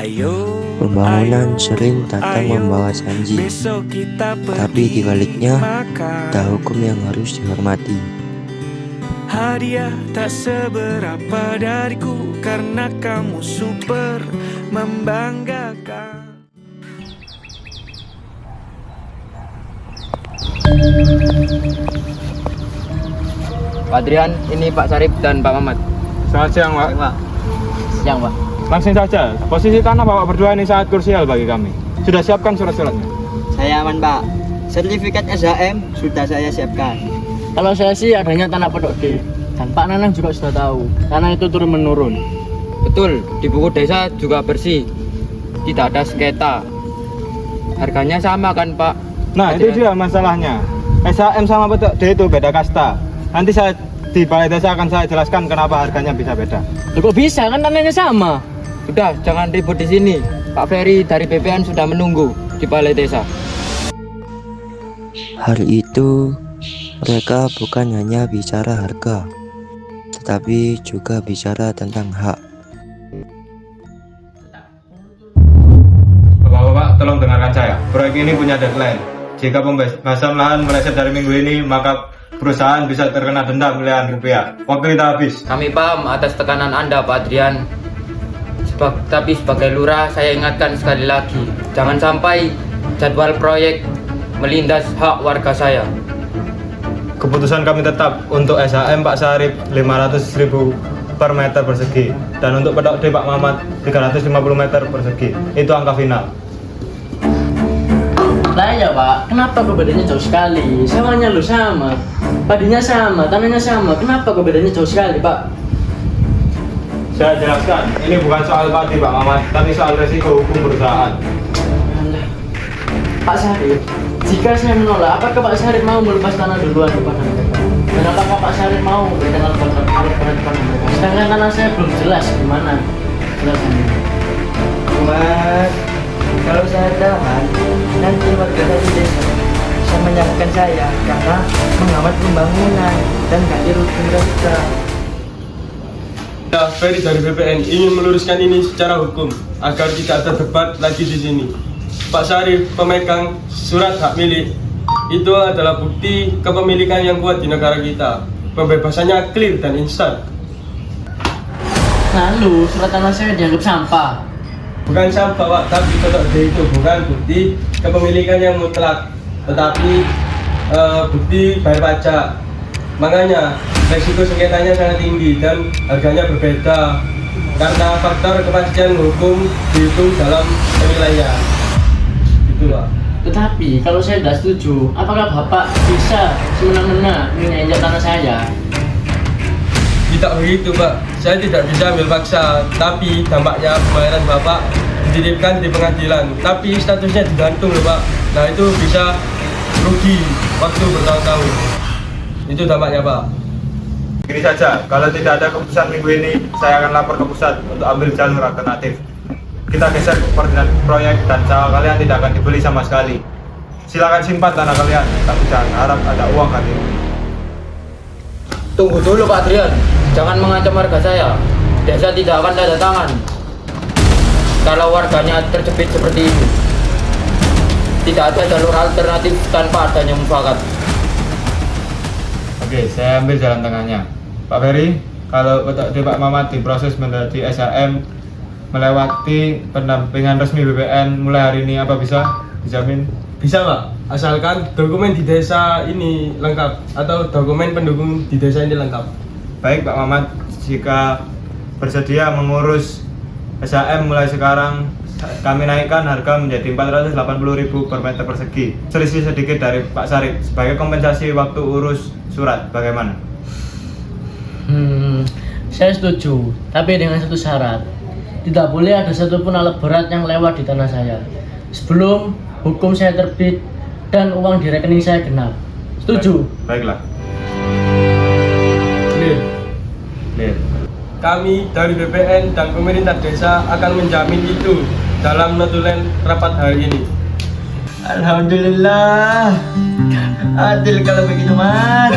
Pembangunan sering datang membawa janji, tapi di baliknya ada hukum yang harus dihormati. Hadiah tak seberapa dariku karena kamu super membanggakan. Pak Adrian, ini Pak Sarip dan Pak Mamat. Selamat siang, Pak. Siang, Pak. Langsung saja, posisi tanah Bapak berdua ini sangat krusial bagi kami. Sudah siapkan surat-suratnya? Saya aman, Pak. Sertifikat SHM sudah saya siapkan. Kalau saya sih adanya tanah Pondok D. Dan Pak Nanang juga sudah tahu, tanah itu turun-menurun. Betul, di buku desa juga bersih. Tidak ada sengketa. Harganya sama kan, Pak? Nah, itu dia masalahnya. SHM sama Pondok D itu beda kasta. Nanti saya di balai desa akan saya jelaskan kenapa harganya bisa beda. Loh, kok bisa? Kan tanahnya sama. Sudah, jangan ribut di sini. Pak Ferry dari BPN sudah menunggu di balai desa. Hari itu mereka bukan hanya bicara harga, tetapi juga bicara tentang hak. Bapak-bapak, tolong dengarkan saya. Proyek ini punya deadline. Jika pembebasan lahan meleset dari minggu ini, maka perusahaan bisa terkena denda miliaran rupiah. Waktu kita habis. Kami paham atas tekanan Anda, Pak Adrian. Tapi sebagai lurah, saya ingatkan sekali lagi, jangan sampai jadwal proyek melindas hak warga saya. Keputusan kami tetap untuk SHM Pak Sarip 500.000 per meter persegi, dan untuk Pondok D Pak Mamat 350 meter persegi. Itu angka final. Lah ya, Pak, kenapa perbedaannya jauh sekali? Sewanya lu sama, padinya sama, tanahnya sama. Kenapa perbedaannya jauh sekali, Pak? Saya jelaskan, ini bukan soal padi Pak Mamat, tapi soal resiko hukum perusahaan. Alah. Pak Sarip, jika saya menolak, apakah Pak Sarip mau melepas tanah duluan kepada mereka? Dan apakah Pak Sarip mau berikan alat kepada mereka? Sedangkan tanah saya belum jelas gimana jelasannya. Mas, kalau saya tahan, nanti warga dari desa bisa menyalahkan saya karena menghambat pembangunan dan ganti rugi mereka. Ferry dari BPN ingin meluruskan ini secara hukum agar tidak ada debat lagi di sini. Pak Sarif, pemegang surat hak milik, itu adalah bukti kepemilikan yang kuat di negara kita. Pembebasannya clear dan instan. Lalu surat tanah saya dianggap sampah. Bukan sampah, Pak, tapi Pondok D itu bukan bukti kepemilikan yang mutlak, tetapi bukti bayar pajak. Makanya resiko sengketanya sangat tinggi dan harganya berbeda karena faktor kepastian hukum dihitung dalam penilaian. Gitu, Pak. Tetapi kalau saya tidak setuju, apakah Bapak bisa semena-mena menginjak tanah saya? Tidak begitu, Pak. Saya tidak bisa ambil paksa, tapi dampaknya pembayaran Bapak dititipkan di pengadilan. Tapi statusnya digantung loh, Pak. Nah, itu bisa rugi waktu bertahun-tahun. Itu dampaknya, Pak. Gini saja, kalau tidak ada keputusan minggu ini, saya akan lapor ke pusat untuk ambil jalur alternatif. Kita geser koordinat proyek dan sawah kalian tidak akan dibeli sama sekali. Silakan simpan tanah kalian, tapi jangan harap ada uang kali ini. Tunggu dulu, Pak Adrian. Jangan mengancam warga saya. Desa tidak akan tanda tangan kalau warganya terjepit seperti ini. Tidak ada jalur alternatif tanpa adanya mufakat. Oke, saya ambil jalan tengahnya. Pak Ferry, kalau Pondok D Pak Mamat diproses menjadi SHM melewati pendampingan resmi BPN mulai hari ini, apa bisa dijamin? Bisa, Pak. Asalkan dokumen di desa ini lengkap atau dokumen pendukung di desa ini lengkap. Baik Pak Mamat, jika bersedia mengurus SHM mulai sekarang, kami naikkan harga menjadi 480.000 per meter persegi. Selisih sedikit dari Pak Sarip sebagai kompensasi waktu urus surat. Bagaimana? Saya setuju, tapi dengan satu syarat. Tidak boleh ada satupun alat berat yang lewat di tanah saya sebelum hukum saya terbit dan uang di rekening saya genap. Setuju? Baiklah. Clear. Clear. Kami dari BPN dan pemerintah desa akan menjamin itu dalam notulen rapat hari ini. Alhamdulillah, adil kalau begitu, Mas.